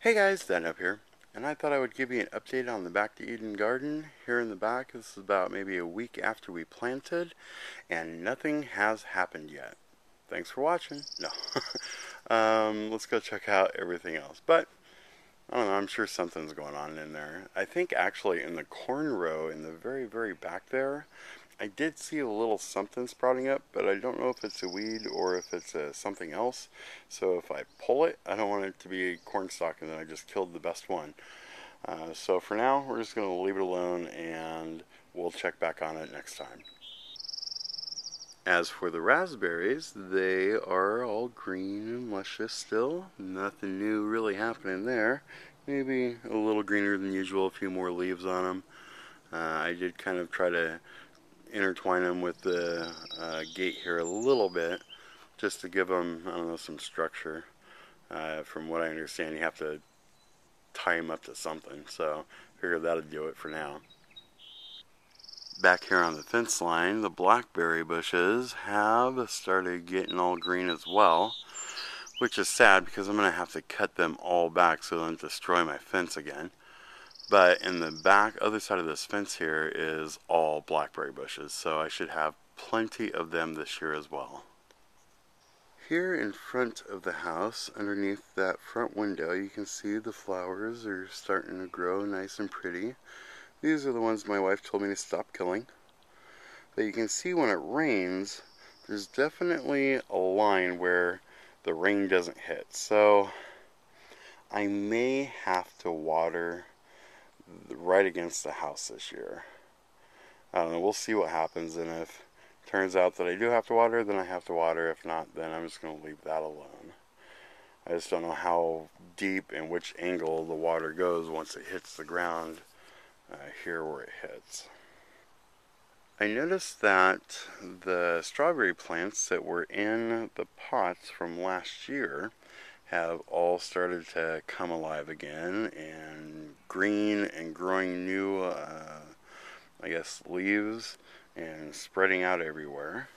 Hey guys, Thatnub here, and I thought I would give you an update on the Back to Eden garden. Here in the back, this is about maybe a week after we planted, and nothing has happened yet. Thanks for watching. No. Let's go check out everything else. But, I don't know, I'm sure something's going on in there. I think actually in the corn row in the very, very back there, I did see a little something sprouting up, but I don't know if it's a weed or if it's something else. So if I pull it, I don't want it to be a corn stalk and then I just killed the best one. So for now, we're just going to leave it alone and we'll check back on it next time. As for the raspberries, they are all green and luscious still. Nothing new really happening there. Maybe a little greener than usual, a few more leaves on them. I did kind of try to intertwine them with the gate here a little bit just to give them, I don't know, some structure. From what I understand, you have to tie them up to something, so I figured that'll do it for now. Back here on the fence line, the blackberry bushes have started getting all green as well, which is sad because I'm going to have to cut them all back so they don't destroy my fence again. But in the back, other side of this fence here is all blackberry bushes, so I should have plenty of them this year as well. Here in front of the house, underneath that front window, you can see the flowers are starting to grow nice and pretty. These are the ones my wife told me to stop killing. But you can see when it rains, there's definitely a line where the rain doesn't hit. So I may have to water right against the house this year. I don't know, we'll see what happens, and if it turns out that I do have to water, then I have to water. If not, then I'm just going to leave that alone. I just don't know how deep and which angle the water goes once it hits the ground here where it hits. I noticed that the strawberry plants that were in the pots from last year have all started to come alive again and green and growing new, I guess, leaves and spreading out everywhere.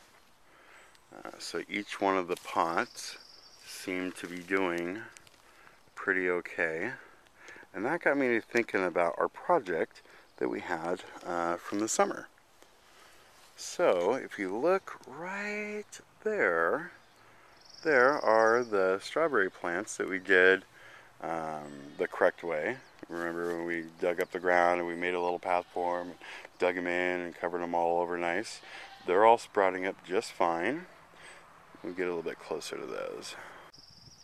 So each one of the pots seemed to be doing pretty okay. And that got me thinking about our project that we had from the summer. So if you look right there, there are the strawberry plants that we did the correct way. Remember when we dug up the ground and we made a little path for them, dug them in and covered them all over nice? They're all sprouting up just fine. We'll get a little bit closer to those.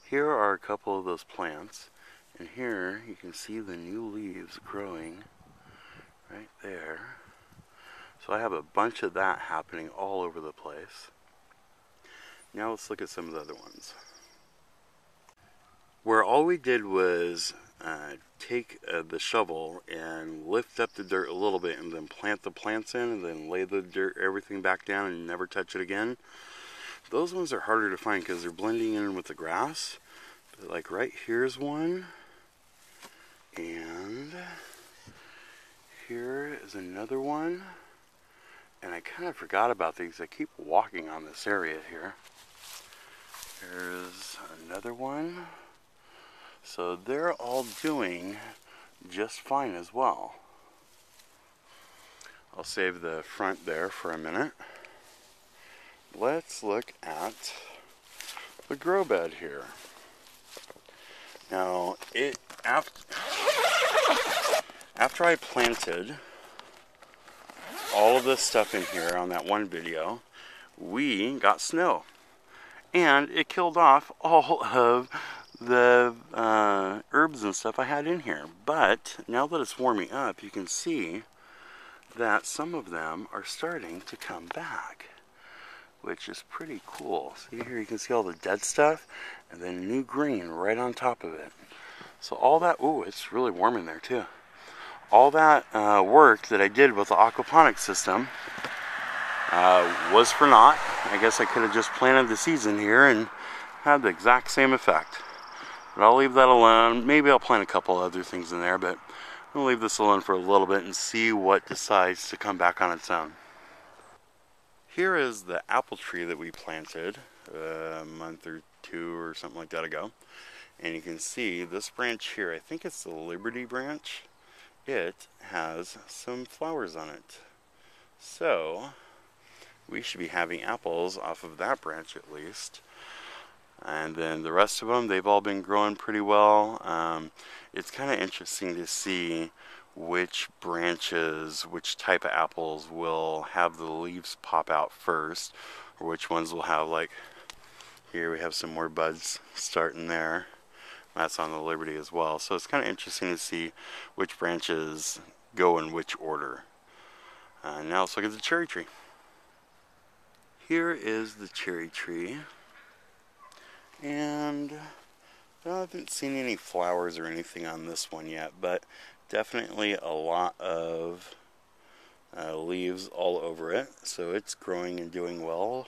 Here are a couple of those plants, and here you can see the new leaves growing right there. So I have a bunch of that happening all over the place. Now let's look at some of the other ones. Where all we did was take the shovel and lift up the dirt a little bit and then plant the plants in and then lay the dirt, everything back down and never touch it again. Those ones are harder to find because they're blending in with the grass. But like right here's one. And here is another one. And I kind of forgot about these. I keep walking on this area here. There's another one. So they're all doing just fine as well. I'll save the front there for a minute. Let's look at the grow bed here. Now, after I planted all of this stuff in here on that one video, we got snow. And it killed off all of the herbs and stuff I had in here. But now that it's warming up, you can see that some of them are starting to come back, which is pretty cool. See here, you can see all the dead stuff and then new green right on top of it. So all that, ooh, it's really warm in there too. All that work that I did with the aquaponics system was for naught. I guess I could have just planted the seeds in here and had the exact same effect. But I'll leave that alone. Maybe I'll plant a couple other things in there, but I'll leave this alone for a little bit and see what decides to come back on its own. Here is the apple tree that we planted a month or two or something like that ago. And you can see this branch here, I think it's the Liberty branch, it has some flowers on it. So we should be having apples off of that branch at least. And then the rest of them, they've all been growing pretty well. It's kind of interesting to see which branches, which type of apples will have the leaves pop out first, or which ones will have, like, here we have some more buds starting there. That's on the Liberty as well. So it's kind of interesting to see which branches go in which order. Now let's look at the cherry tree. Here is the cherry tree. And I haven't seen any flowers or anything on this one yet, but definitely a lot of leaves all over it. So it's growing and doing well.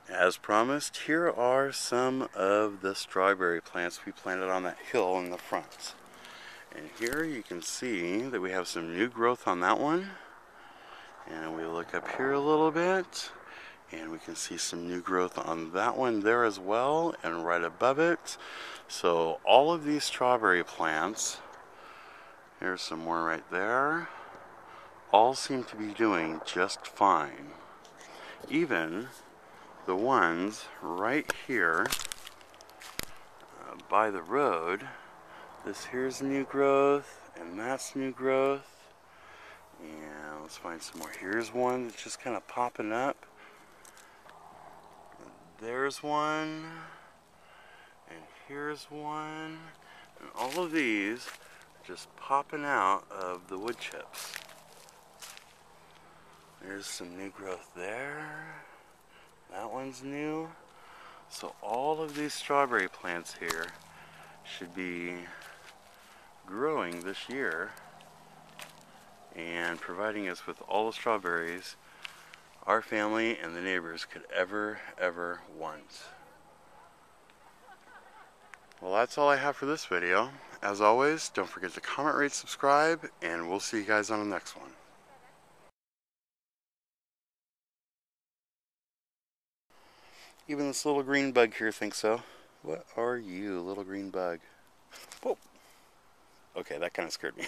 As promised, here are some of the strawberry plants we planted on that hill in the front. And here you can see that we have some new growth on that one. And we look up here a little bit, and we can see some new growth on that one there as well, and right above it. So all of these strawberry plants, here's some more right there, all seem to be doing just fine. Even the ones right here by the road, this here's new growth, and that's new growth. And let's find some more. Here's one that's just kind of popping up. There's one, and here's one, and all of these are just popping out of the wood chips. There's some new growth there. That one's new. So all of these strawberry plants here should be growing this year and providing us with all the strawberries our family and the neighbors could ever want. Well, that's all I have for this video. As always, don't forget to comment, rate, subscribe, and we'll see you guys on the next one. Even this little green bug here thinks so. What are you, little green bug? Whoa. Okay, that kind of scared me.